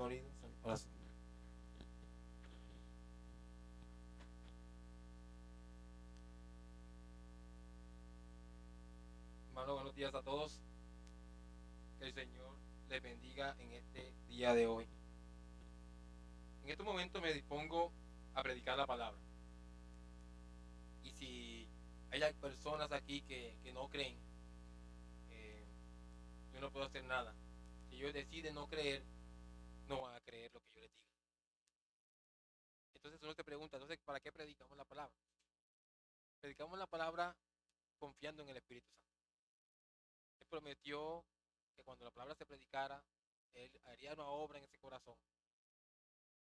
oídos, a mi corazón. Hermano, buenos días a todos. Que el Señor les bendiga en este día de hoy. En este momento me dispongo a predicar la palabra. Y si hay personas aquí que no creen, eh, yo no puedo hacer nada. Si ellos deciden no creer, no van a creer lo que yo les diga. Entonces uno se pregunta, entonces, ¿para qué predicamos la palabra? Predicamos la palabra confiando en el Espíritu Santo. Él prometió que cuando la palabra se predicara, Él haría una obra en ese corazón,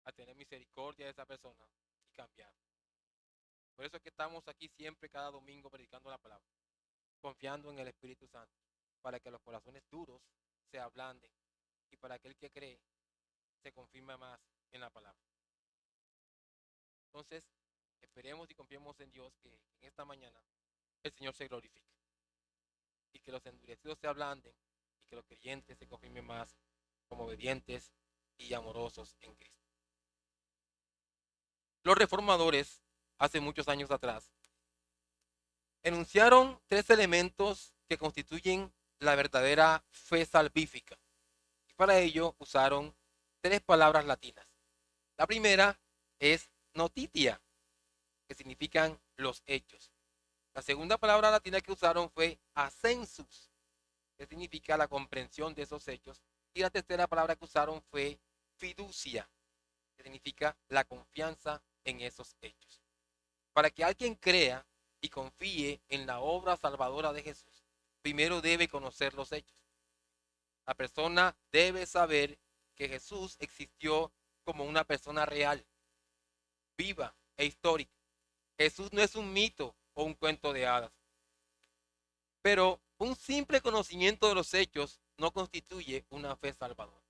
a tener misericordia de esa persona y cambiar. Por eso es que estamos aquí siempre, cada domingo, predicando la palabra, confiando en el Espíritu Santo, para que los corazones duros se ablanden y para que el que cree se confirme más en la palabra. Entonces, esperemos y confiemos en Dios que en esta mañana el Señor se glorifique y que los endurecidos se ablanden y que los creyentes se confirmen más como obedientes y amorosos en Cristo. Los reformadores, hace muchos años atrás, enunciaron tres elementos que constituyen la verdadera fe salvífica. Y para ello usaron tres palabras latinas. La primera es notitia, que significan los hechos. La segunda palabra latina que usaron fue ascensus, que significa la comprensión de esos hechos. Y la tercera palabra que usaron fue fiducia, que significa la confianza en esos hechos. Para que alguien crea y confíe en la obra salvadora de Jesús, primero debe conocer los hechos. La persona debe saber que Jesús existió como una persona real, viva e histórica. Jesús no es un mito o un cuento de hadas. Pero un simple conocimiento de los hechos no constituye una fe salvadora.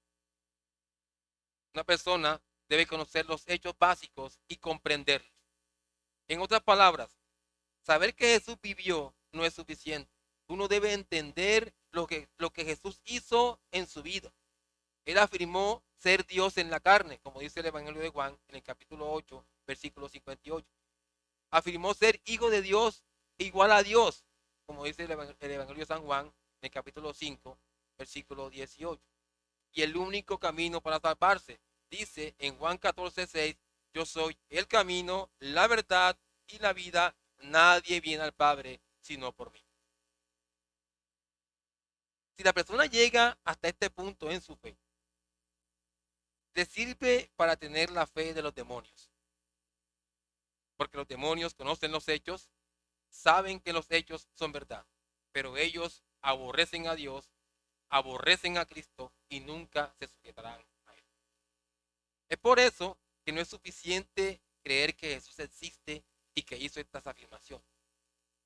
Una persona debe conocer los hechos básicos y comprenderlos. En otras palabras, saber que Jesús vivió no es suficiente. Uno debe entender lo que Jesús hizo en su vida. Él afirmó ser Dios en la carne, como dice el Evangelio de Juan en el capítulo 8, versículo 58. Afirmó ser hijo de Dios igual a Dios, como dice el Evangelio de San Juan en el capítulo 5, versículo 18. Y el único camino para salvarse, dice en Juan 14:6, yo soy el camino, la verdad y la vida, nadie viene al Padre sino por mí. Si la persona llega hasta este punto en su fe, le sirve para tener la fe de los demonios, porque los demonios conocen los hechos, saben que los hechos son verdad, pero ellos aborrecen a Dios, aborrecen a Cristo y nunca se sujetarán a él. Es por eso que no es suficiente creer que Jesús existe y que hizo estas afirmaciones.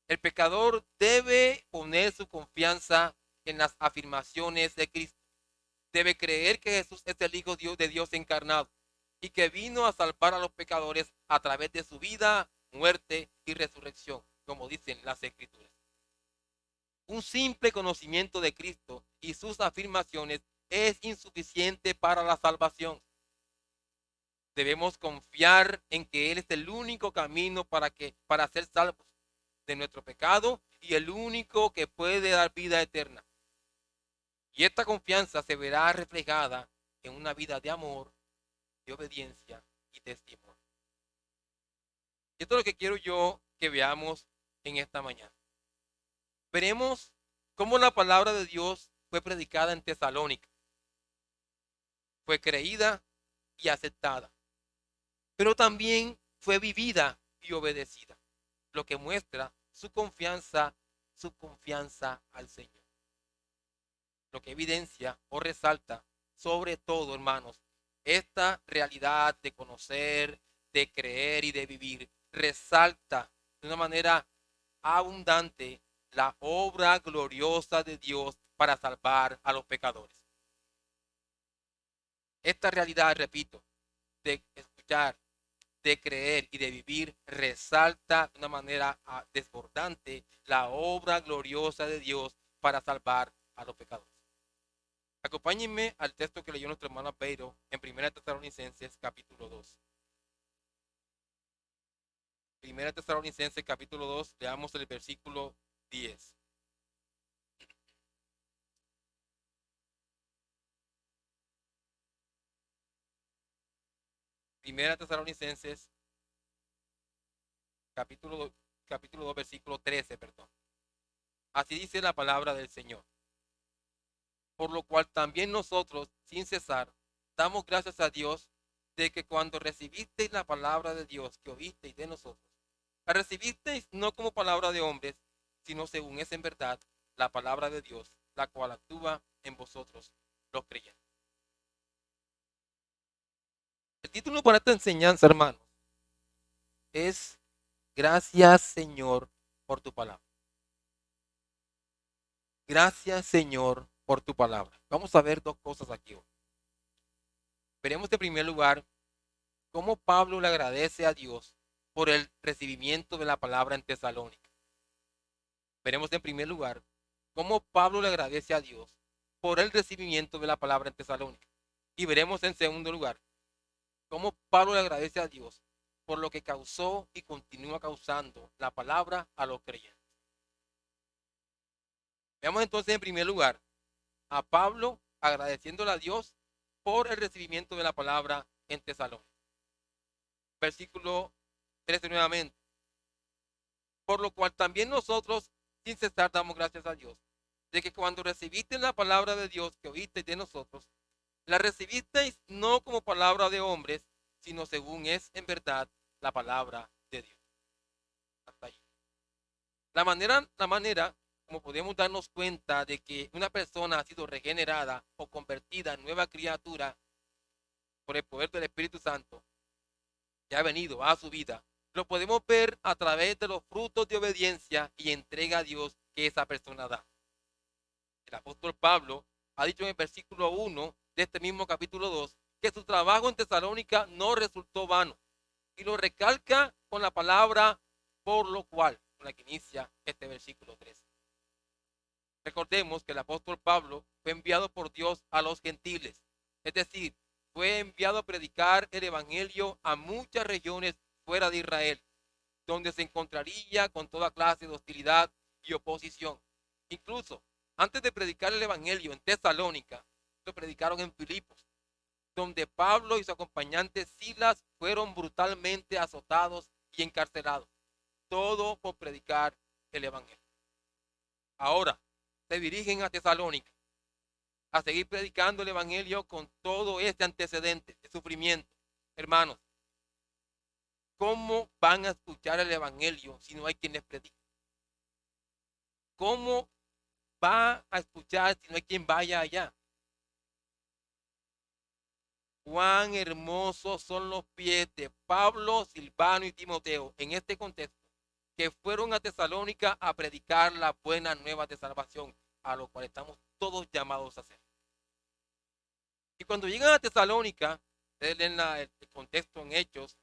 El pecador debe poner su confianza en las afirmaciones de Cristo. Debe creer que Jesús es el Hijo de Dios encarnado y que vino a salvar a los pecadores a través de su vida, muerte y resurrección, como dicen las Escrituras. Un simple conocimiento de Cristo y sus afirmaciones es insuficiente para la salvación. Debemos confiar en que Él es el único camino para ser salvos de nuestro pecado y el único que puede dar vida eterna. Y esta confianza se verá reflejada en una vida de amor, de obediencia y testimonio. Y esto es lo que quiero yo que veamos en esta mañana. Veremos cómo la palabra de Dios fue predicada en Tesalónica, fue creída y aceptada, pero también fue vivida y obedecida, lo que muestra su confianza al Señor. Lo que evidencia o resalta sobre todo, hermanos, esta realidad de conocer, de creer y de vivir, resalta de una manera abundante la obra gloriosa de Dios para salvar a los pecadores. Esta realidad, repito, de escuchar, de creer y de vivir, resalta de una manera desbordante la obra gloriosa de Dios para salvar a los pecadores. Acompáñenme al texto que leyó nuestro hermano Pedro en 1 Tesalonicenses capítulo 2. 1 Tesalonicenses capítulo 2, leamos el versículo 10. Primera Tesalonicenses capítulo 2, versículo 13, perdón. Así dice la palabra del Señor. Por lo cual también nosotros, sin cesar, damos gracias a Dios de que cuando recibisteis la palabra de Dios que oísteis de nosotros, la recibisteis no como palabra de hombres, sino según es en verdad la palabra de Dios, la cual actúa en vosotros, los creyentes. El título para esta enseñanza, hermanos, es Gracias, Señor, por tu palabra. Gracias, Señor, por tu palabra. Vamos a ver dos cosas aquí hoy. Veremos en primer lugar cómo Pablo le agradece a Dios por el recibimiento de la palabra en Tesalónica. Veremos en primer lugar cómo Pablo le agradece a Dios por el recibimiento de la palabra en Tesalónica. Y veremos en segundo lugar cómo Pablo le agradece a Dios por lo que causó y continúa causando la palabra a los creyentes. Veamos entonces en primer lugar a Pablo agradeciéndole a Dios por el recibimiento de la palabra en Tesalónica. Versículo 13 nuevamente. Por lo cual también nosotros, sin cesar, damos gracias a Dios, de que cuando recibisteis la palabra de Dios que oísteis de nosotros, la recibisteis no como palabra de hombres, sino según es en verdad la palabra de Dios. Hasta ahí. La manera como podemos darnos cuenta de que una persona ha sido regenerada o convertida en nueva criatura por el poder del Espíritu Santo, que ha venido a su vida, lo podemos ver a través de los frutos de obediencia y entrega a Dios que esa persona da. El apóstol Pablo ha dicho en el versículo 1 de este mismo capítulo 2 que su trabajo en Tesalónica no resultó vano, y lo recalca con la palabra por lo cual, con la que inicia este versículo 3. Recordemos que el apóstol Pablo fue enviado por Dios a los gentiles, es decir, fue enviado a predicar el evangelio a muchas regiones fuera de Israel, donde se encontraría con toda clase de hostilidad y oposición. Incluso, antes de predicar el evangelio en Tesalónica, lo predicaron en Filipos, donde Pablo y su acompañante Silas fueron brutalmente azotados y encarcelados, todo por predicar el evangelio. Ahora, se dirigen a Tesalónica a seguir predicando el evangelio con todo este antecedente de sufrimiento. Hermanos, ¿cómo van a escuchar el evangelio si no hay quien les predique? ¿Cómo va a escuchar si no hay quien vaya allá? Cuán hermosos son los pies de Pablo, Silvano y Timoteo en este contexto, que fueron a Tesalónica a predicar la buena nueva de salvación, a lo cual estamos todos llamados a hacer. Y cuando llegan a Tesalónica, ustedes leen el contexto en Hechos,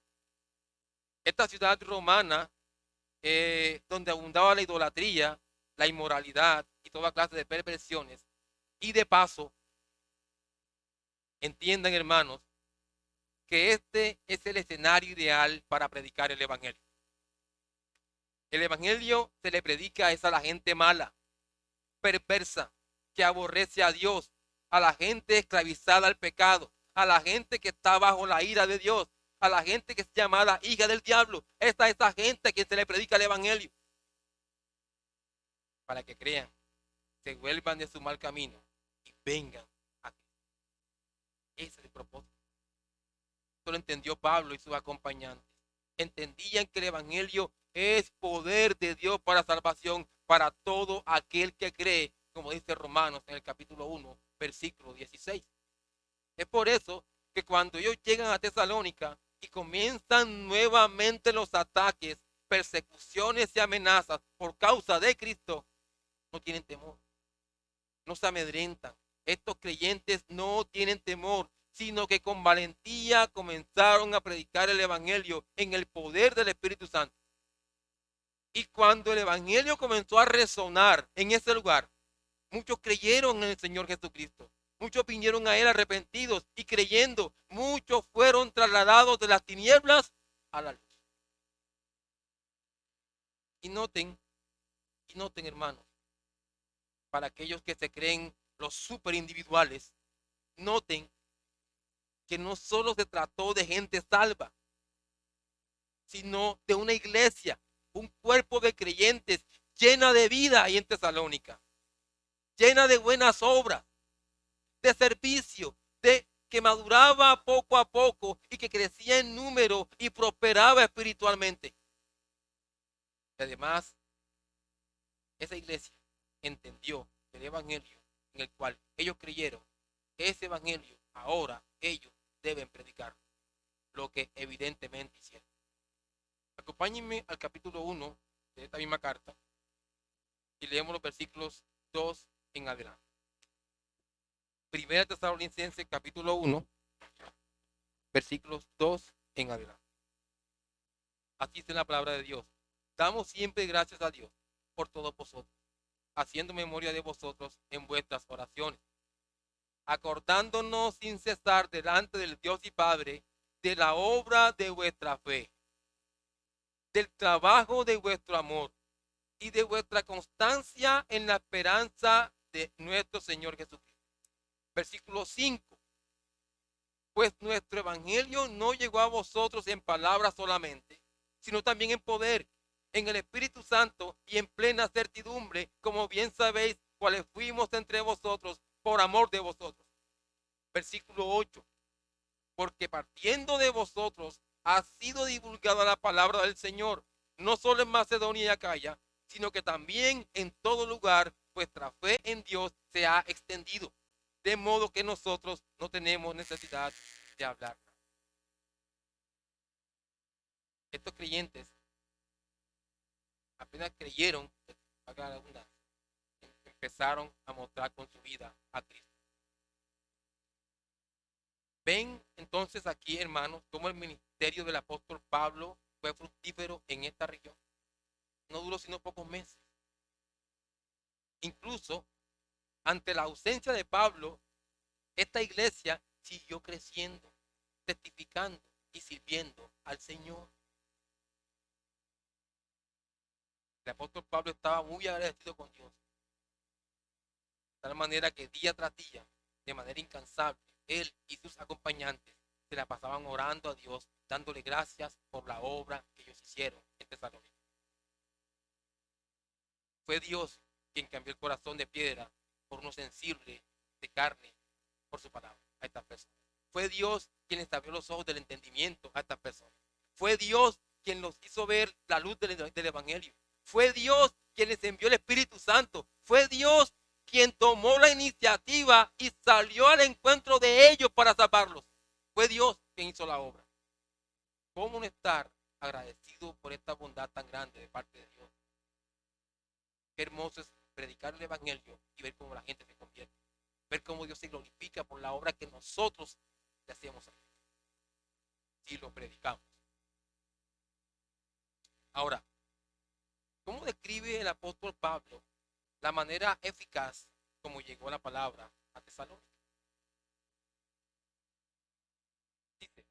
esta ciudad romana, donde abundaba la idolatría, la inmoralidad y toda clase de perversiones, y de paso, entiendan hermanos, que este es el escenario ideal para predicar el evangelio. El evangelio se le predica es a la gente mala, perversa, que aborrece a Dios, a la gente esclavizada al pecado, a la gente que está bajo la ira de Dios, a la gente que es llamada hija del diablo. Esta es esa gente a quien se le predica el evangelio. Para que crean, se vuelvan de su mal camino y vengan a Cristo. Ese es el propósito. Esto lo entendió Pablo y sus acompañantes. Entendían que el evangelio es poder de Dios para salvación para todo aquel que cree, como dice Romanos en el capítulo 1, versículo 16. Es por eso que cuando ellos llegan a Tesalónica y comienzan nuevamente los ataques, persecuciones y amenazas por causa de Cristo, no tienen temor, no se amedrentan. Estos creyentes no tienen temor, sino que con valentía comenzaron a predicar el evangelio en el poder del Espíritu Santo. Y cuando el evangelio comenzó a resonar en ese lugar, muchos creyeron en el Señor Jesucristo. Muchos vinieron a él arrepentidos y creyendo. Muchos fueron trasladados de las tinieblas a la luz. Y noten, hermanos, para aquellos que se creen los super individuales, noten que no solo se trató de gente salva, sino de una iglesia, un cuerpo de creyentes llena de vida ahí en Tesalónica, llena de buenas obras, de servicio, de que maduraba poco a poco y que crecía en número y prosperaba espiritualmente. Y además, esa iglesia entendió el evangelio en el cual ellos creyeron. Ese evangelio ahora ellos deben predicar, lo que evidentemente hicieron. Acompáñenme al capítulo 1 de esta misma carta y leemos los versículos 2 en adelante. Primera Tesalonicenses capítulo 1, versículos 2 en adelante. Así dice la palabra de Dios. Damos siempre gracias a Dios por todos vosotros, haciendo memoria de vosotros en vuestras oraciones, acordándonos sin cesar delante del Dios y Padre de la obra de vuestra fe, del trabajo de vuestro amor y de vuestra constancia en la esperanza de nuestro Señor Jesucristo. Versículo 5. Pues nuestro evangelio no llegó a vosotros en palabras solamente, sino también en poder, en el Espíritu Santo y en plena certidumbre, como bien sabéis cuáles fuimos entre vosotros por amor de vosotros. Versículo 8. Porque partiendo de vosotros ha sido divulgada la palabra del Señor, no solo en Macedonia y Acaya, sino que también en todo lugar vuestra fe en Dios se ha extendido, de modo que nosotros no tenemos necesidad de hablar. Estos creyentes apenas creyeron, empezaron a mostrar con su vida a Cristo. Ven entonces aquí, hermanos, cómo el ministerio del apóstol Pablo fue fructífero en esta región. No duró sino pocos meses. Incluso ante la ausencia de Pablo, esta iglesia siguió creciendo, testificando y sirviendo al Señor. El apóstol Pablo estaba muy agradecido con Dios, de tal manera que día tras día, de manera incansable, él y sus acompañantes se la pasaban orando a Dios, dándole gracias por la obra que ellos hicieron en Tesalónica. Fue Dios quien cambió el corazón de piedra por uno sensible de carne por su palabra a estas personas. Fue Dios quien les abrió los ojos del entendimiento a estas personas. Fue Dios quien los hizo ver la luz del evangelio. Fue Dios quien les envió el Espíritu Santo. Fue Dios quien tomó la iniciativa y salió al encuentro de ellos para salvarlos. Fue Dios quien hizo la obra. ¿Cómo no estar agradecido por esta bondad tan grande de parte de Dios? Qué hermoso es predicar el evangelio y ver cómo la gente se convierte. Ver cómo Dios se glorifica por la obra que nosotros le hacemos a Dios. Si lo predicamos. Ahora, ¿cómo describe el apóstol Pablo la manera eficaz como llegó la palabra a Tesalónica? Dice,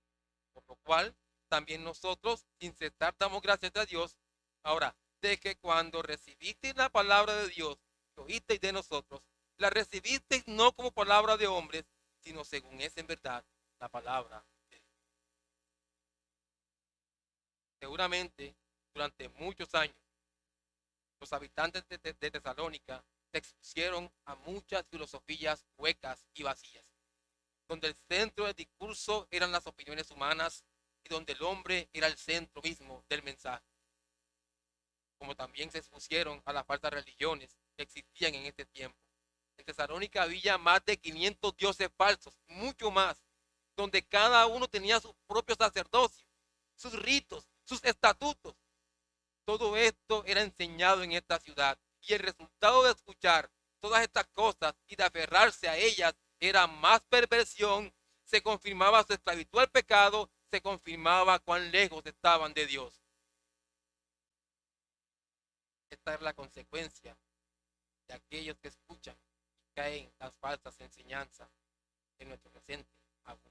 por lo cual también nosotros, sin cesar, damos gracias a Dios. Ahora, de que cuando recibisteis la palabra de Dios, que oísteis de nosotros, la recibisteis no como palabra de hombres, sino según es en verdad la palabra de Dios. Seguramente, durante muchos años, los habitantes de Tesalónica se expusieron a muchas filosofías huecas y vacías, donde el centro del discurso eran las opiniones humanas y donde el hombre era el centro mismo del mensaje. Como también se expusieron a las falsas religiones que existían en este tiempo. En Tesalónica había más de 500 dioses falsos, mucho más, donde cada uno tenía su propio sacerdocio, sus ritos, sus estatutos. Todo esto era enseñado en esta ciudad y el resultado de escuchar todas estas cosas y de aferrarse a ellas era más perversión, se confirmaba su esclavitud al pecado, se confirmaba cuán lejos estaban de Dios. Esta es la consecuencia de aquellos que escuchan y caen en las falsas enseñanzas en nuestro presente abunda.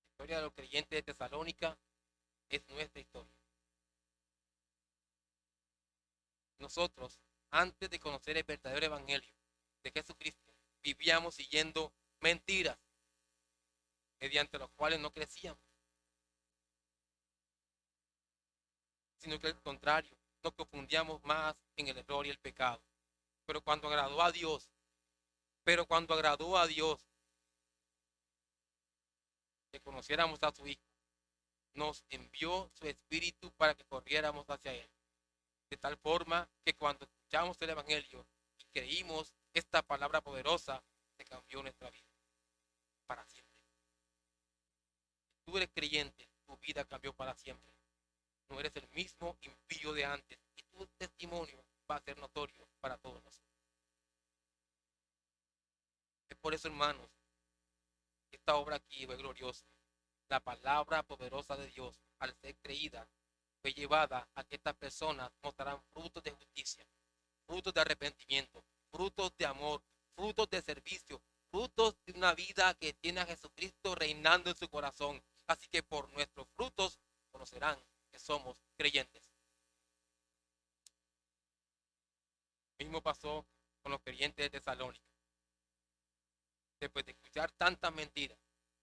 La historia de los creyentes de Tesalónica es nuestra historia. Nosotros, antes de conocer el verdadero evangelio de Jesucristo, vivíamos siguiendo mentiras mediante los cuales no crecíamos, sino que al contrario, nos confundíamos más en el error y el pecado. Pero cuando agradó a Dios, pero cuando agradó a Dios que conociéramos a su Hijo, nos envió su Espíritu para que corriéramos hacia Él. De tal forma que cuando escuchamos el Evangelio y creímos esta palabra poderosa, se cambió nuestra vida para siempre. Si tú eres creyente, tu vida cambió para siempre. No eres el mismo impío de antes y tu testimonio va a ser notorio para todos nosotros. Es por eso, hermanos, esta obra aquí fue gloriosa. La palabra poderosa de Dios, al ser creída, fue llevada a que estas personas mostrarán frutos de justicia, frutos de arrepentimiento, frutos de amor, frutos de servicio, frutos de una vida que tiene a Jesucristo reinando en su corazón. Así que por nuestros frutos conocerán que somos creyentes. Lo mismo pasó con los creyentes de Tesalónica. Después de escuchar tantas mentiras,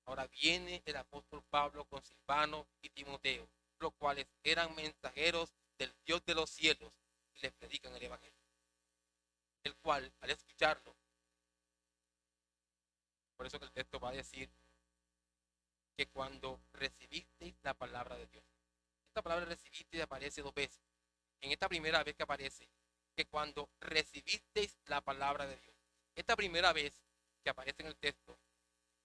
ahora viene el apóstol Pablo con Silvano y Timoteo, los cuales eran mensajeros del Dios de los cielos y les predican el evangelio. El cual, al escucharlo, por eso que el texto va a decir que cuando recibisteis la palabra de Dios, esta palabra recibiste aparece dos veces. En esta primera vez que aparece, que cuando recibisteis la palabra de Dios, esta primera vez que aparece en el texto,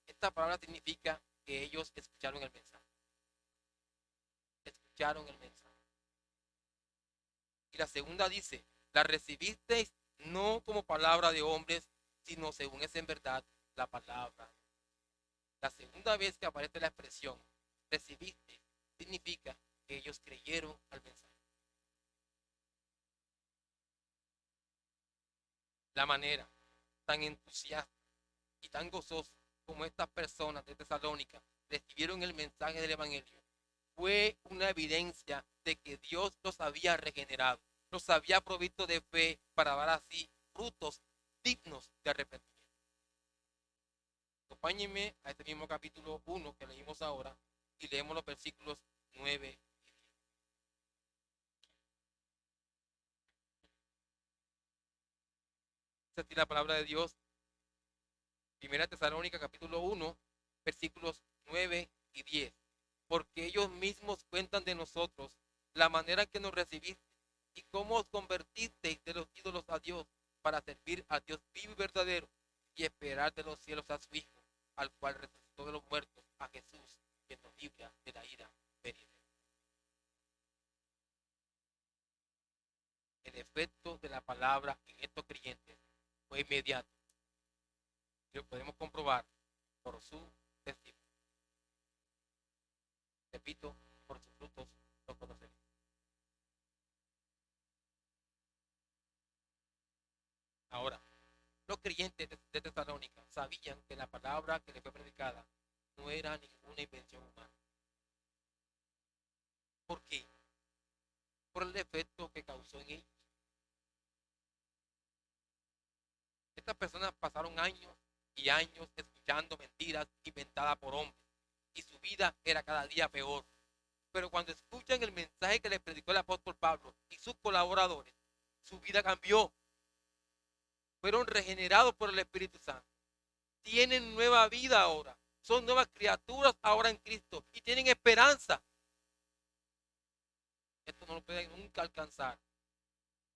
esta palabra significa que ellos escucharon el mensaje. Escucharon el mensaje. Y la segunda dice, la recibisteis no como palabra de hombres, sino según es en verdad la palabra. La segunda vez que aparece la expresión recibiste significa que ellos creyeron al mensaje. La manera tan entusiasta y tan gozosa como estas personas de Tesalónica recibieron el mensaje del evangelio fue una evidencia de que Dios los había regenerado, los había provisto de fe para dar así frutos dignos de arrepentimiento. Acompáñenme a este mismo capítulo 1 que leímos ahora y leemos los versículos 9 y 10. Esta es la palabra de Dios. Primera Tesalónica capítulo 1, versículos 9 y 10. Porque ellos mismos cuentan de nosotros la manera en que nos recibiste y cómo os convertisteis de los ídolos a Dios para servir a Dios vivo y verdadero y esperar de los cielos a su Hijo, al cual resucitó de los muertos, a Jesús, quien nos libra de la ira venidera. El efecto de la palabra en estos creyentes fue inmediato. Y lo podemos comprobar por su testimonio. Repito, por sus frutos los conoceréis. Ahora, los creyentes de Tesalónica sabían que la palabra que les fue predicada no era ninguna invención humana. ¿Por qué? Por el efecto que causó en ellos. Estas personas pasaron años y años escuchando mentiras inventadas por hombres y su vida era cada día peor. Pero cuando escuchan el mensaje que les predicó el apóstol Pablo y sus colaboradores, su vida cambió. Fueron regenerados por el Espíritu Santo. Tienen nueva vida ahora. Son nuevas criaturas ahora en Cristo y tienen esperanza. Esto no lo pueden nunca alcanzar.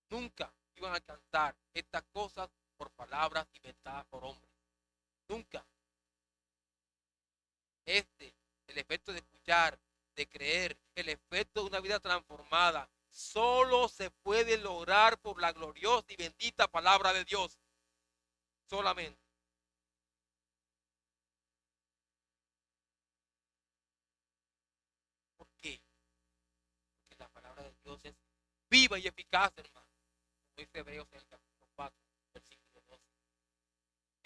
Nunca iban a alcanzar estas cosas por palabras inventadas por hombres. Nunca. El efecto de escuchar, de creer, el efecto de una vida transformada, solo se puede lograr por la gloriosa y bendita palabra de Dios. Solamente. ¿Por qué? Porque la palabra de Dios es viva y eficaz, hermano. Dice Hebreos en el capítulo 4, versículo 12.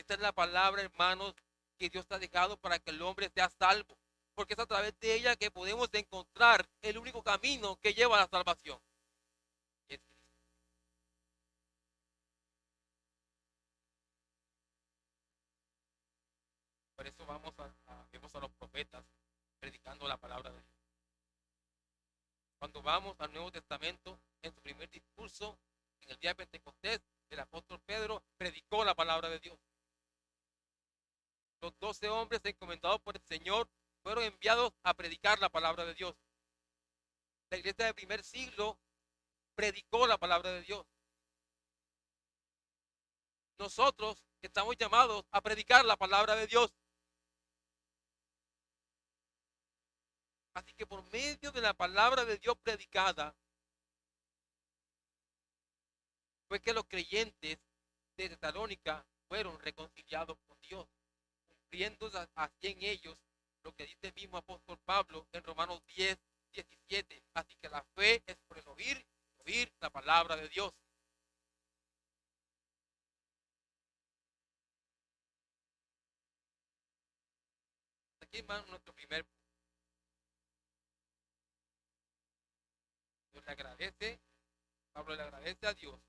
Esta es la palabra, hermanos, que Dios ha dejado para que el hombre sea salvo. Porque es a través de ella que podemos encontrar el único camino que lleva a la salvación. Por eso vemos a los profetas predicando la palabra de Dios. Cuando vamos al Nuevo Testamento, en su primer discurso, en el día de Pentecostés, el apóstol Pedro predicó la palabra de Dios. Los 12 hombres encomendados por el Señor fueron enviados a predicar la palabra de Dios. La iglesia del primer siglo predicó la palabra de Dios. Nosotros estamos llamados a predicar la palabra de Dios. Así que por medio de la palabra de Dios predicada, fue que los creyentes de Tesalónica fueron reconciliados con Dios, cumpliendo así en ellos lo que dice el mismo apóstol Pablo en Romanos 10:17. Así que la fe es por el oír la palabra de Dios. Aquí, hermano, nuestro primer punto. Dios le agradece, Pablo le agradece a Dios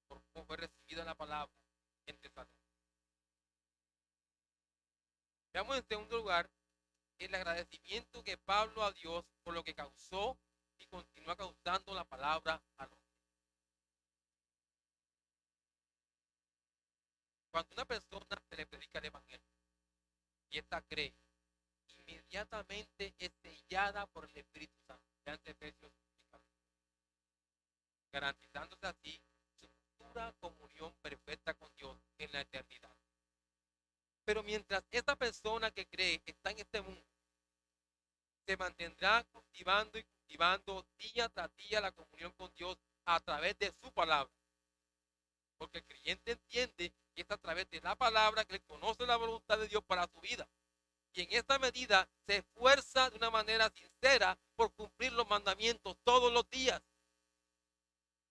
por cómo fue recibida la palabra en Tesalónica. Veamos en segundo lugar el agradecimiento que Pablo a Dios por lo que causó y continúa causando la palabra a los. Cuando una persona se le predica el evangelio y esta cree, inmediatamente es sellada por el Espíritu Santo, ya en Efesios, garantizándose así su futura comunión perfecta con Dios en la eternidad. Pero mientras esta persona que cree está en este mundo, se mantendrá cultivando y cultivando día tras día la comunión con Dios a través de su palabra. Porque el creyente entiende que es a través de la palabra que él conoce la voluntad de Dios para su vida. Y en esta medida se esfuerza de una manera sincera por cumplir los mandamientos todos los días.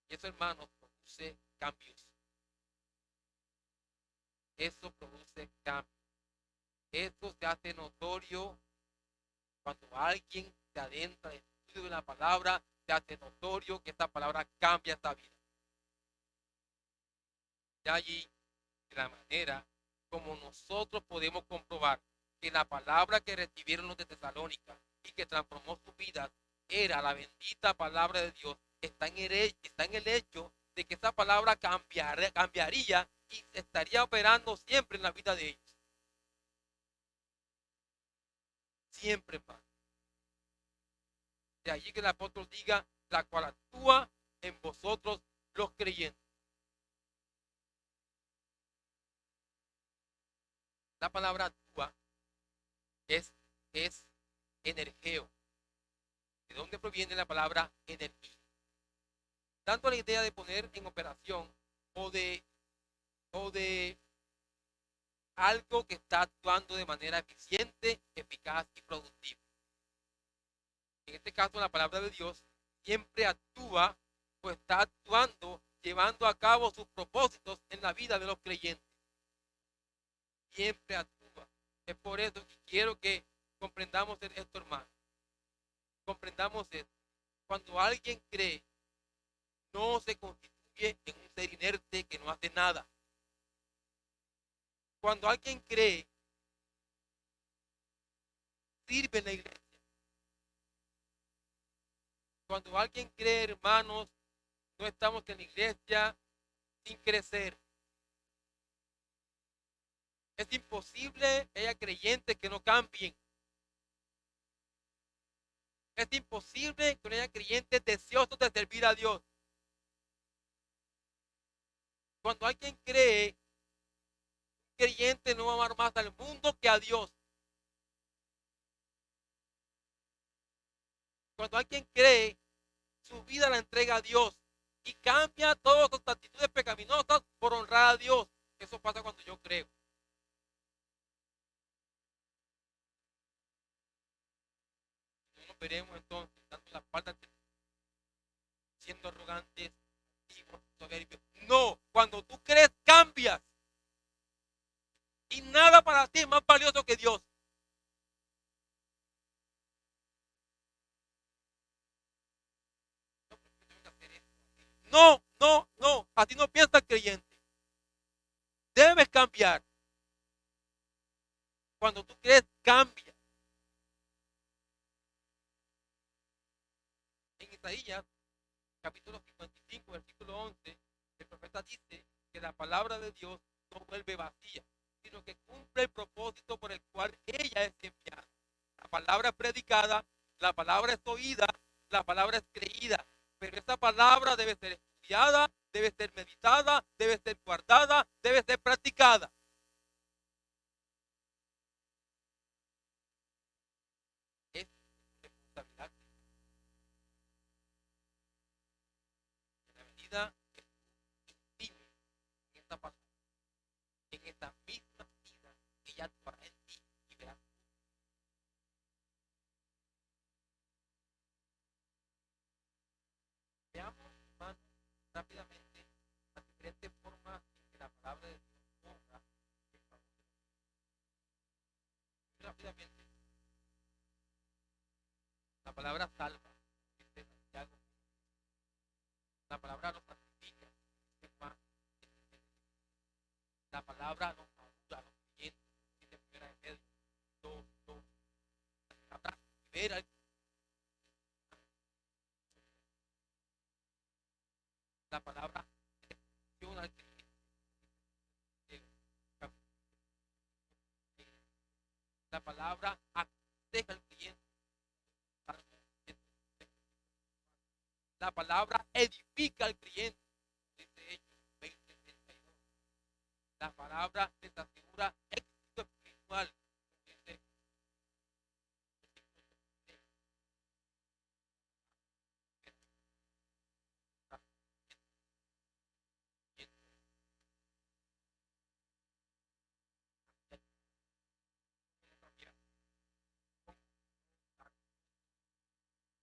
Y eso, hermanos, produce cambios. Eso produce cambios. Eso se hace notorio cuando alguien se adentra en el estudio de la palabra, se hace notorio que esta palabra cambia esta vida. De allí, de la manera como nosotros podemos comprobar que la palabra que recibieron los de Tesalónica y que transformó su vida era la bendita palabra de Dios, está en el hecho de que esa palabra cambiaría y estaría operando siempre en la vida de ellos. Siempre, hermano. De allí que el apóstol diga, la cual actúa en vosotros los creyentes. La palabra actúa es energeo. ¿De dónde proviene la palabra energía? Tanto la idea de poner en operación o de algo que está actuando de manera eficiente, eficaz y productiva. En este caso, la palabra de Dios siempre actúa o está actuando, llevando a cabo sus propósitos en la vida de los creyentes. Siempre actúa. Es por eso que quiero que comprendamos esto, hermano. Comprendamos esto. Cuando alguien cree, no se constituye en un ser inerte que no hace nada. Cuando alguien cree, sirve en la iglesia. Cuando alguien cree, hermanos, no estamos en la iglesia sin crecer. Es imposible que haya creyentes que no cambien. Es imposible que no haya creyentes deseosos de servir a Dios. Cuando alguien cree, un creyente no va a amar más al mundo que a Dios. Cuando alguien cree, su vida la entrega a Dios y cambia todas sus actitudes pecaminosas por honrar a Dios. Eso pasa cuando yo creo. No nos veremos entonces dando la espalda, siendo arrogantes, soberbios. No, cuando tú crees, cambias. nada para ti es más valioso que Dios. No, no, no. Así no piensa el creyente. Debes cambiar. Cuando tú crees, cambia. En Isaías, capítulo 55, versículo 11, el profeta dice que la palabra de Dios no vuelve vacía, sino que cumple el propósito por el cual ella es enviada. La palabra es predicada, la palabra es oída, la palabra es creída, pero esa palabra debe ser estudiada, debe ser meditada, debe ser guardada, debe ser practicada. Es responsabilidad en la medida que vives en esta palabra, en esta misma vida que ya para en ti y verás. Veamos, hermanos, rápidamente las diferentes formas en que la palabra de Dios obra en favor de nosotros. Rápidamente, la palabra salva, dice Santiago, la palabra nos santifica, dice Juan, la palabra nos madura, nos clientes, dice primera de Pedro, la palabra libera, la palabra funciona al cliente, la palabra aconseja al cliente, la palabra edifica al cliente, dice Hechos 20:32. La palabra les asegura éxito espiritual, dice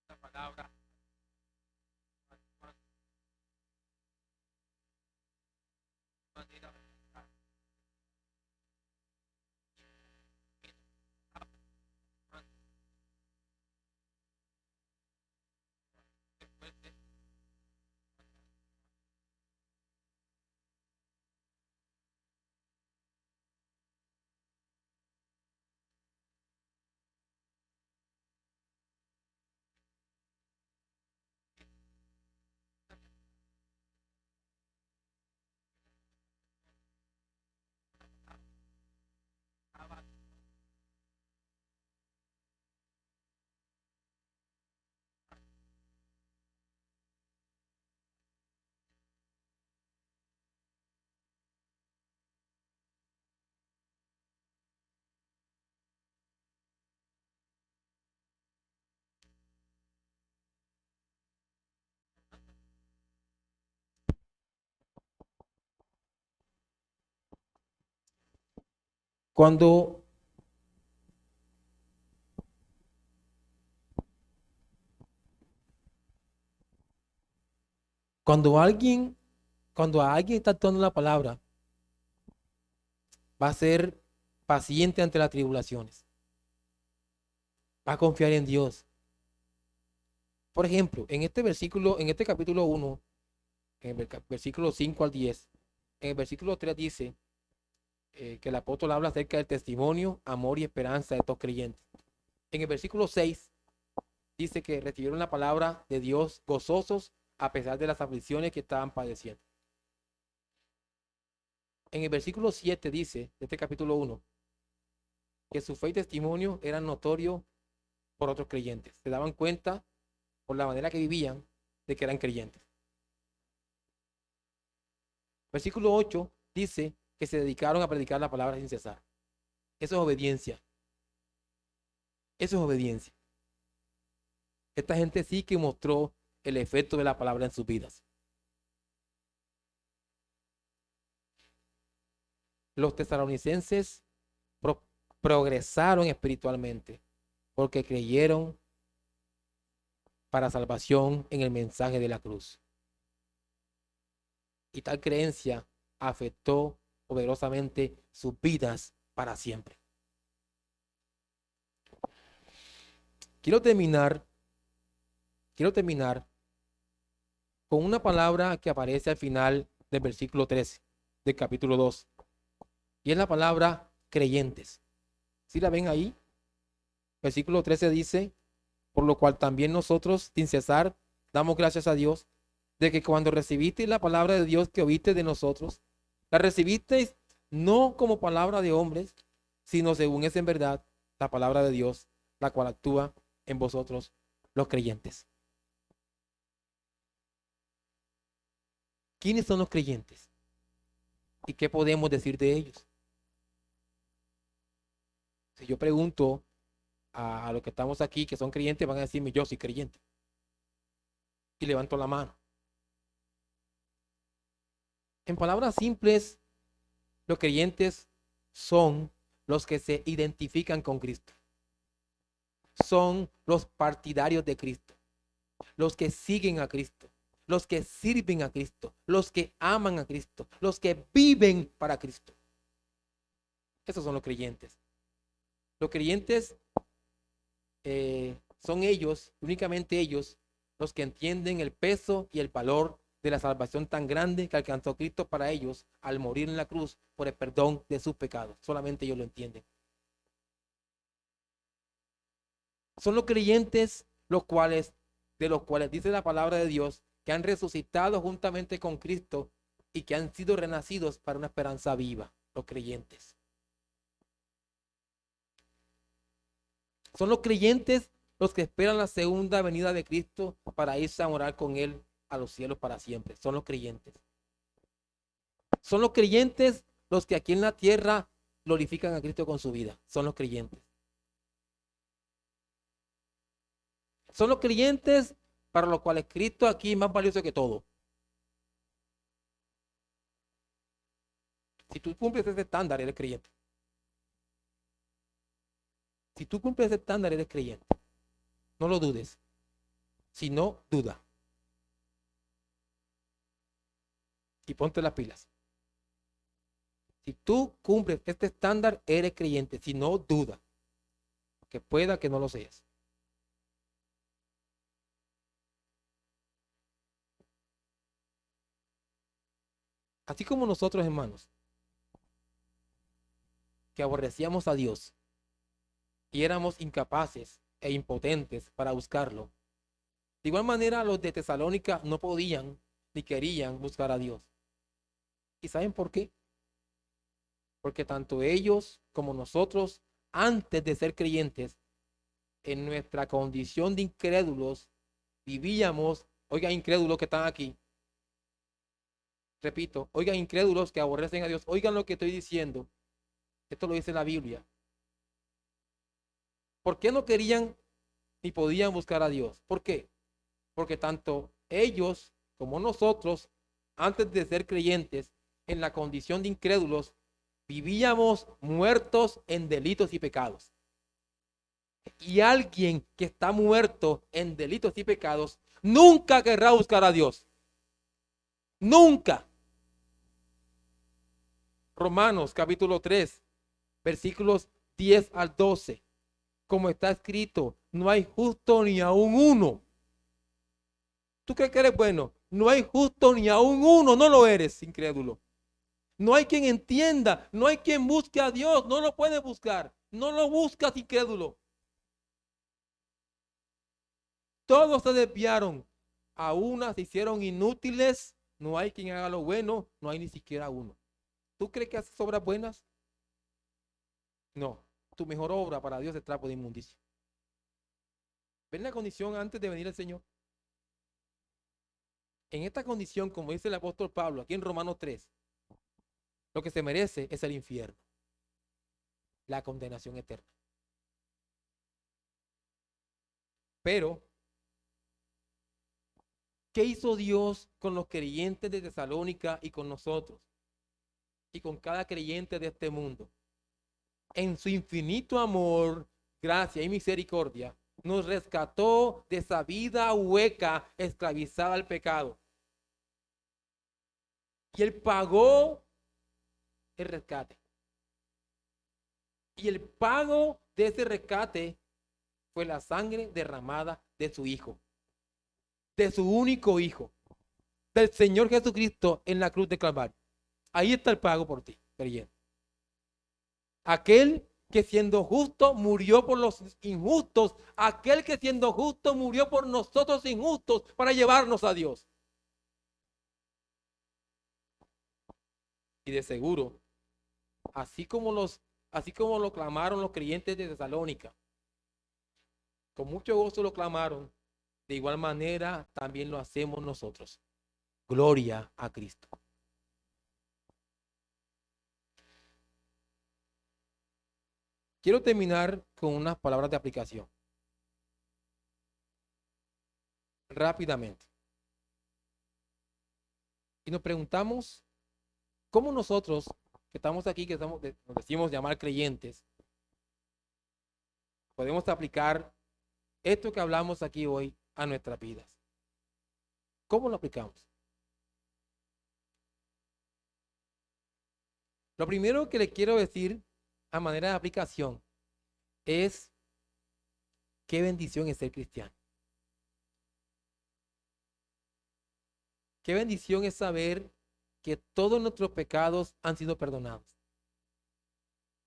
la palabra manera de pensar. Después de cuando, cuando alguien, cuando a alguien está actuando la palabra, va a ser paciente ante las tribulaciones, va a confiar en Dios. Por ejemplo, en este versículo, en este capítulo 1, en el versículo 5 al 10, en el versículo 3 dice que el apóstol habla acerca del testimonio, amor y esperanza de estos creyentes. En el versículo 6 dice que recibieron la palabra de Dios gozosos a pesar de las aflicciones que estaban padeciendo. En el versículo 7 dice, de este capítulo 1, que su fe y testimonio eran notorios por otros creyentes. Se daban cuenta por la manera que vivían de que eran creyentes. Versículo 8 dice que se dedicaron a predicar la palabra sin cesar. Eso es obediencia. Eso es obediencia. Esta gente sí que mostró el efecto de la palabra en sus vidas. Los tesalonicenses progresaron espiritualmente porque creyeron para salvación en el mensaje de la cruz. Y tal creencia afectó poderosamente sus vidas para siempre. Quiero terminar con una palabra que aparece al final del versículo 13 del capítulo 2. Y es la palabra creyentes. ¿Sí la ven ahí? Versículo 13 dice, por lo cual también nosotros, sin cesar, damos gracias a Dios, de que cuando recibisteis la palabra de Dios que oíste de nosotros, la recibisteis no como palabra de hombres, sino según es en verdad la palabra de Dios, la cual actúa en vosotros los creyentes. ¿Quiénes son los creyentes? ¿Y qué podemos decir de ellos? Si yo pregunto a los que estamos aquí que son creyentes, van a decirme, yo soy creyente. Y levanto la mano. En palabras simples, los creyentes son los que se identifican con Cristo. Son los partidarios de Cristo, los que siguen a Cristo, los que sirven a Cristo, los que aman a Cristo, los que viven para Cristo. Esos son los creyentes. Los creyentes son ellos, únicamente ellos, los que entienden el peso y el valor de la salvación tan grande que alcanzó Cristo para ellos al morir en la cruz por el perdón de sus pecados. Solamente ellos lo entienden. Son los creyentes de los cuales dice la palabra de Dios, que han resucitado juntamente con Cristo y que han sido renacidos para una esperanza viva, los creyentes. Son los creyentes los que esperan la segunda venida de Cristo para irse a morar con Él a los cielos para siempre. Son los creyentes. Son los creyentes los que aquí en la tierra glorifican a Cristo con su vida. Son los creyentes. Son los creyentes para los cuales Cristo aquí es más valioso que todo. Si tú cumples ese estándar, eres creyente. Si tú cumples ese estándar, eres creyente. No lo dudes. Si no, duda. Y ponte las pilas. Si tú cumples este estándar, eres creyente. Si no, duda. Que pueda que no lo seas. Así como nosotros, hermanos, que aborrecíamos a Dios y éramos incapaces e impotentes para buscarlo. De igual manera, los de Tesalónica no podían ni querían buscar a Dios. ¿Y saben por qué? Porque tanto ellos como nosotros, antes de ser creyentes, en nuestra condición de incrédulos, vivíamos, oigan, incrédulos que están aquí, repito, oigan, incrédulos que aborrecen a Dios, oigan lo que estoy diciendo, esto lo dice la Biblia. ¿Por qué no querían ni podían buscar a Dios? ¿Por qué? Porque tanto ellos como nosotros, antes de ser creyentes, en la condición de incrédulos, vivíamos muertos en delitos y pecados. Y alguien que está muerto en delitos y pecados nunca querrá buscar a Dios. Nunca. Romanos capítulo 3, versículos 10 al 12. Como está escrito, no hay justo ni aún uno. ¿Tú crees que eres bueno? No hay justo ni aún uno, no lo eres, incrédulo. No hay quien entienda, no hay quien busque a Dios, no lo puede buscar, no lo buscas, incrédulo. Todos se desviaron, a una se hicieron inútiles, no hay quien haga lo bueno, no hay ni siquiera uno. ¿Tú crees que haces obras buenas? No, tu mejor obra para Dios es trapo de inmundicia. ¿Ven la condición antes de venir el Señor? En esta condición, como dice el apóstol Pablo aquí en Romanos 3, lo que se merece es el infierno, la condenación eterna. Pero, ¿qué hizo Dios con los creyentes de Tesalónica y con nosotros? Y con cada creyente de este mundo. En su infinito amor, gracia y misericordia, nos rescató de esa vida hueca, esclavizada al pecado. Y Él pagó el rescate. Y el pago de ese rescate fue la sangre derramada de su Hijo, de su único Hijo, del Señor Jesucristo en la cruz de Calvario. Ahí está el pago por ti, creyente. Aquel que siendo justo murió por los injustos, aquel que siendo justo murió por nosotros injustos para llevarnos a Dios. Y de seguro, así como lo clamaron los creyentes de Tesalónica, con mucho gozo lo clamaron, de igual manera también lo hacemos nosotros. Gloria a Cristo. Quiero terminar con unas palabras de aplicación. Rápidamente. Y nos preguntamos, ¿cómo nosotros, que estamos aquí, nos decimos llamar creyentes, podemos aplicar esto que hablamos aquí hoy a nuestras vidas? ¿Cómo lo aplicamos? Lo primero que le quiero decir a manera de aplicación es qué bendición es ser cristiano. Qué bendición es saber que todos nuestros pecados han sido perdonados.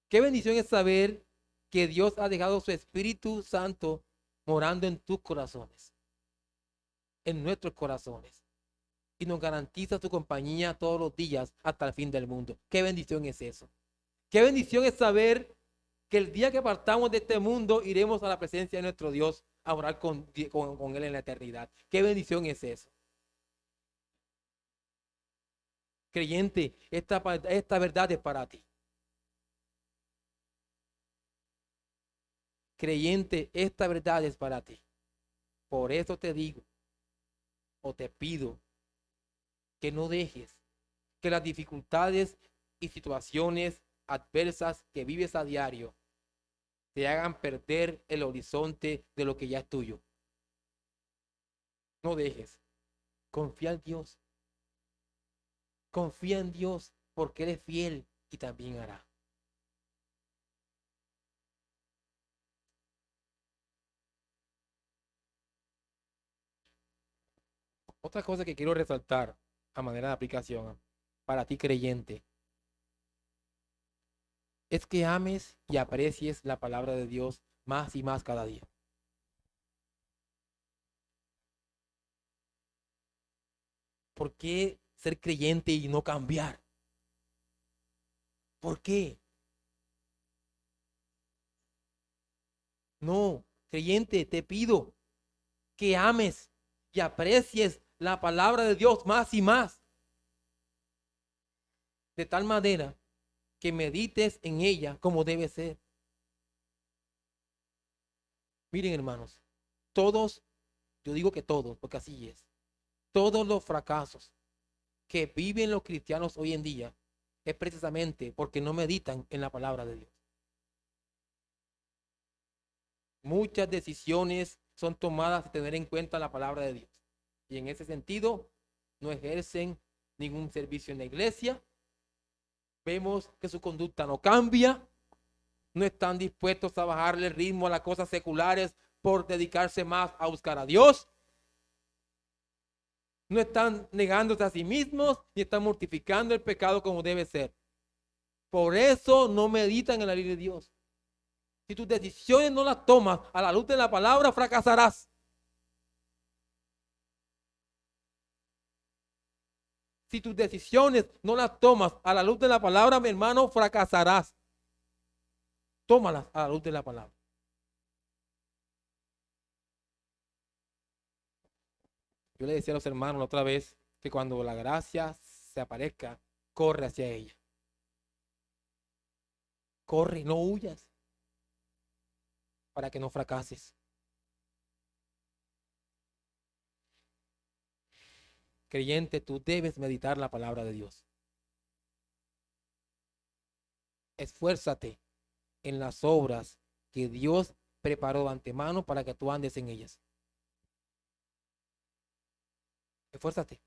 Qué bendición es saber que Dios ha dejado su Espíritu Santo morando en tus corazones, en nuestros corazones, y nos garantiza su compañía todos los días hasta el fin del mundo. Qué bendición es eso. Qué bendición es saber que el día que partamos de este mundo iremos a la presencia de nuestro Dios a orar con Él en la eternidad. Qué bendición es eso. Creyente, esta verdad es para ti. Creyente, esta verdad es para ti. Por eso te digo, o te pido, que no dejes que las dificultades y situaciones adversas que vives a diario te hagan perder el horizonte de lo que ya es tuyo. No dejes. Confía en Dios. Confía en Dios porque Él es fiel y también hará. Otra cosa que quiero resaltar a manera de aplicación para ti creyente es que ames y aprecies la palabra de Dios más y más cada día. ¿Por qué ser creyente y no cambiar? ¿Por qué? No, creyente, te pido que ames y aprecies la palabra de Dios más y más, de tal manera que medites en ella como debe ser. Miren, hermanos, todos, yo digo que todos, porque así es, todos los fracasos que viven los cristianos hoy en día es precisamente porque no meditan en la palabra de Dios. Muchas decisiones son tomadas sin tener en cuenta la palabra de Dios. Y en ese sentido, no ejercen ningún servicio en la iglesia. Vemos que su conducta no cambia. No están dispuestos a bajarle el ritmo a las cosas seculares por dedicarse más a buscar a Dios. No están negándose a sí mismos ni están mortificando el pecado como debe ser. Por eso no meditan en la ley de Dios. Si tus decisiones no las tomas a la luz de la palabra, fracasarás. Si tus decisiones no las tomas a la luz de la palabra, mi hermano, fracasarás. Tómalas a la luz de la palabra. Yo le decía a los hermanos la otra vez que cuando la gracia se aparezca, corre hacia ella. Corre, no huyas para que no fracases. Creyente, tú debes meditar la palabra de Dios. Esfuérzate en las obras que Dios preparó de antemano para que tú andes en ellas. Esfuérzate.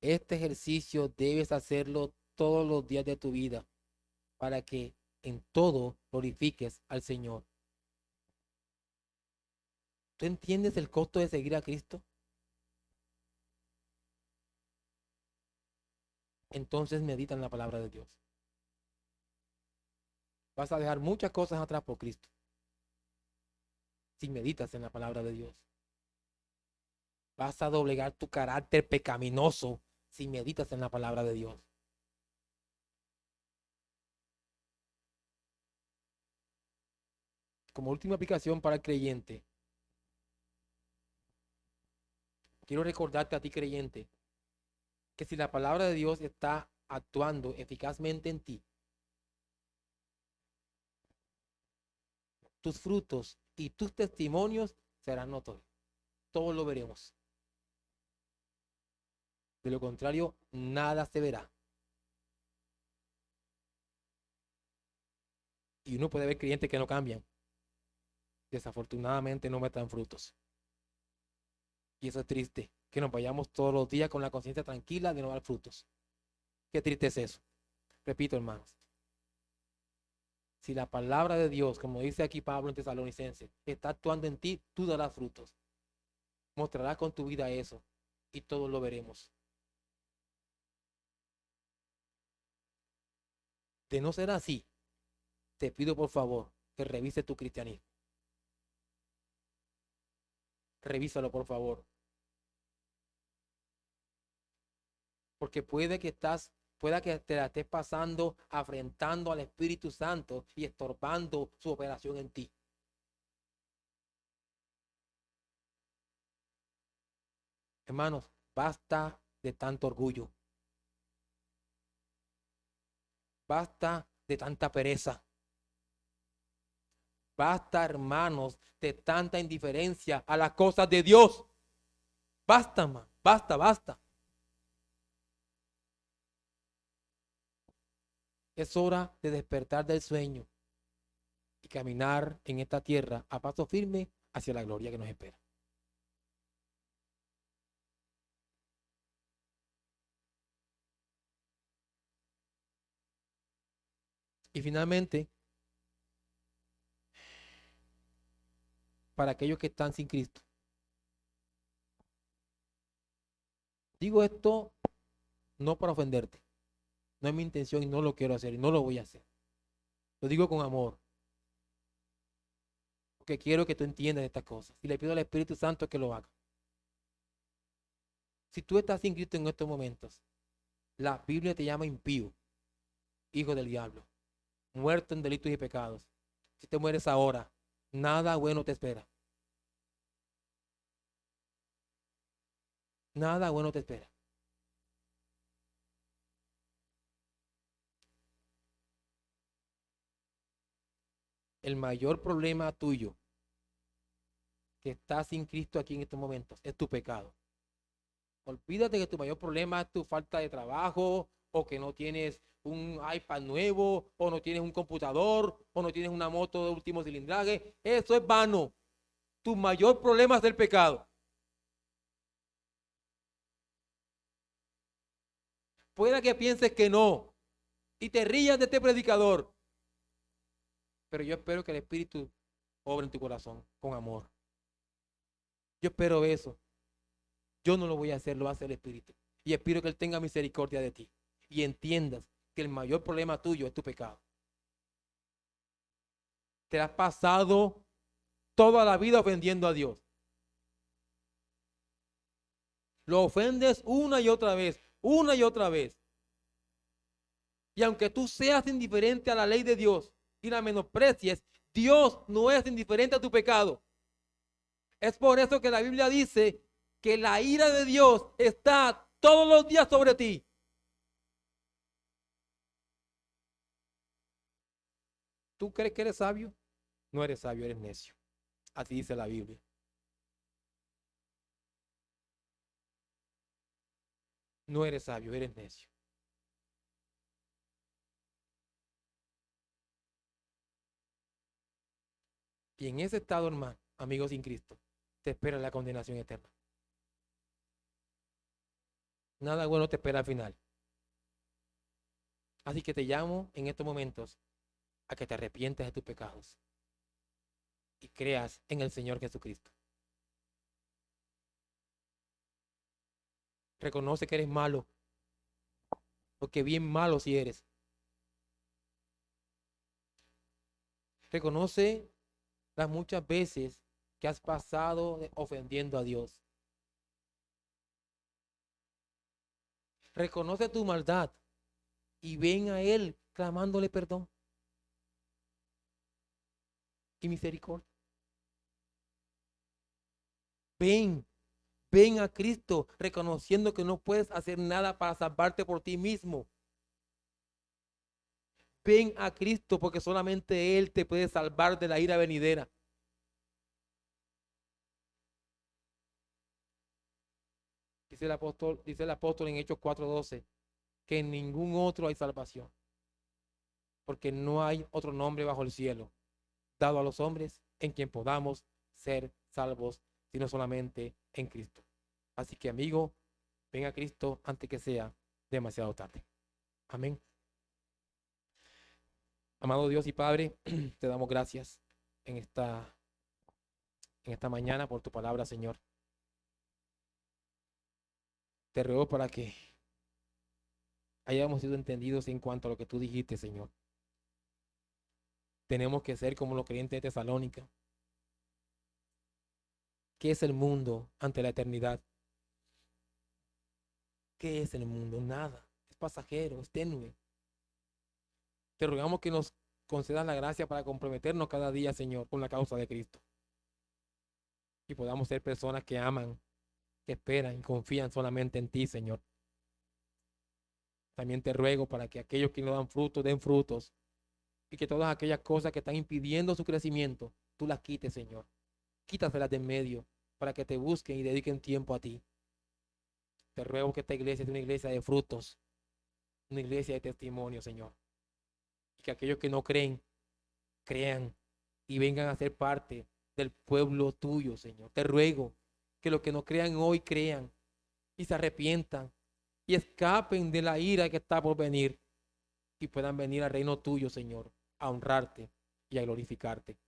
Este ejercicio debes hacerlo todos los días de tu vida para que en todo glorifiques al Señor. ¿Tú entiendes el costo de seguir a Cristo? Entonces medita en la palabra de Dios. Vas a dejar muchas cosas atrás por Cristo si meditas en la palabra de Dios. Vas a doblegar tu carácter pecaminoso si meditas en la palabra de Dios. Como última aplicación para el creyente, quiero recordarte a ti, creyente, que si la palabra de Dios está actuando eficazmente en ti, tus frutos y tus testimonios serán notorios. Todos lo veremos. De lo contrario, nada se verá. Y uno puede ver creyentes que no cambian. Desafortunadamente no muestran frutos. Y eso es triste, que nos vayamos todos los días con la conciencia tranquila de no dar frutos. Qué triste es eso. Repito, hermanos. Si la palabra de Dios, como dice aquí Pablo en Tesalonicenses, está actuando en ti, tú darás frutos. Mostrarás con tu vida eso y todos lo veremos. De no ser así, te pido por favor que revise tu cristianismo. Revísalo por favor. Porque pueda que te la estés pasando afrentando al Espíritu Santo y estorbando su operación en ti. Hermanos, basta de tanto orgullo. Basta de tanta pereza. Basta, hermanos, de tanta indiferencia a las cosas de Dios. Basta, man. Basta, basta. Es hora de despertar del sueño y caminar en esta tierra a paso firme hacia la gloria que nos espera. Y finalmente, para aquellos que están sin Cristo. Digo esto no para ofenderte. No es mi intención y no lo quiero hacer y no lo voy a hacer. Lo digo con amor. Porque quiero que tú entiendas estas cosas. Y le pido al Espíritu Santo que lo haga. Si tú estás sin Cristo en estos momentos, la Biblia te llama impío, hijo del diablo, muerto en delitos y pecados. Si te mueres ahora, nada bueno te espera. Nada bueno te espera. El mayor problema tuyo que estás sin Cristo aquí en estos momentos es tu pecado. Olvídate que tu mayor problema es tu falta de trabajo o que no tienes un iPad nuevo o no tienes un computador o no tienes una moto de último cilindraje. Eso es vano. Tu mayor problema es el pecado. Puede que pienses que no y te rías de este predicador, pero yo espero que el Espíritu obre en tu corazón con amor. Yo espero eso. Yo no lo voy a hacer, lo va a hacer el Espíritu. Y espero que Él tenga misericordia de ti y entiendas que el mayor problema tuyo es tu pecado. Te has pasado toda la vida ofendiendo a Dios. Lo ofendes una y otra vez, una y otra vez. Y aunque tú seas indiferente a la ley de Dios y la menosprecies, Dios no es indiferente a tu pecado. Es por eso que la Biblia dice que la ira de Dios está todos los días sobre ti. ¿Tú crees que eres sabio? No eres sabio, eres necio. Así dice la Biblia. No eres sabio, eres necio. Y en ese estado, hermano, amigos sin Cristo, te espera la condenación eterna. Nada bueno te espera al final. Así que te llamo en estos momentos a que te arrepientes de tus pecados y creas en el Señor Jesucristo. Reconoce que eres malo, porque bien malo si eres. Reconoce las muchas veces que has pasado ofendiendo a Dios. Reconoce tu maldad y ven a Él clamándole perdón y misericordia. Ven, ven a Cristo reconociendo que no puedes hacer nada para salvarte por ti mismo. Ven a Cristo porque solamente Él te puede salvar de la ira venidera. Dice el apóstol en Hechos 4:12, que en ningún otro hay salvación, porque no hay otro nombre bajo el cielo dado a los hombres en quien podamos ser salvos, sino solamente en Cristo. Así que, amigo, ven a Cristo antes que sea demasiado tarde. Amén. Amado Dios y Padre, te damos gracias en esta mañana por tu palabra, Señor. Te ruego para que hayamos sido entendidos en cuanto a lo que tú dijiste, Señor. Tenemos que ser como los creyentes de Tesalónica. ¿Qué es el mundo ante la eternidad? ¿Qué es el mundo? Nada. Es pasajero, es tenue. Te rogamos que nos concedas la gracia para comprometernos cada día, Señor, con la causa de Cristo. Y podamos ser personas que aman, que esperan y confían solamente en ti, Señor. También te ruego para que aquellos que no dan frutos, den frutos. Y que todas aquellas cosas que están impidiendo su crecimiento, tú las quites, Señor. Quítaselas de en medio para que te busquen y dediquen tiempo a ti. Te ruego que esta iglesia sea una iglesia de frutos, una iglesia de testimonio, Señor. Y que aquellos que no creen, crean y vengan a ser parte del pueblo tuyo, Señor. Te ruego que los que no crean hoy crean y se arrepientan y escapen de la ira que está por venir y puedan venir al reino tuyo, Señor, a honrarte y a glorificarte.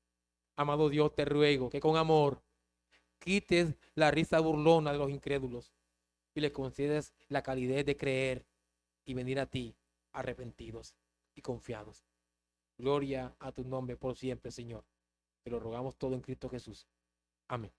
Amado Dios, te ruego que con amor quites la risa burlona de los incrédulos y les concedes la calidez de creer y venir a ti arrepentidos y confiados. Gloria a tu nombre por siempre, Señor. Te lo rogamos todo en Cristo Jesús. Amén.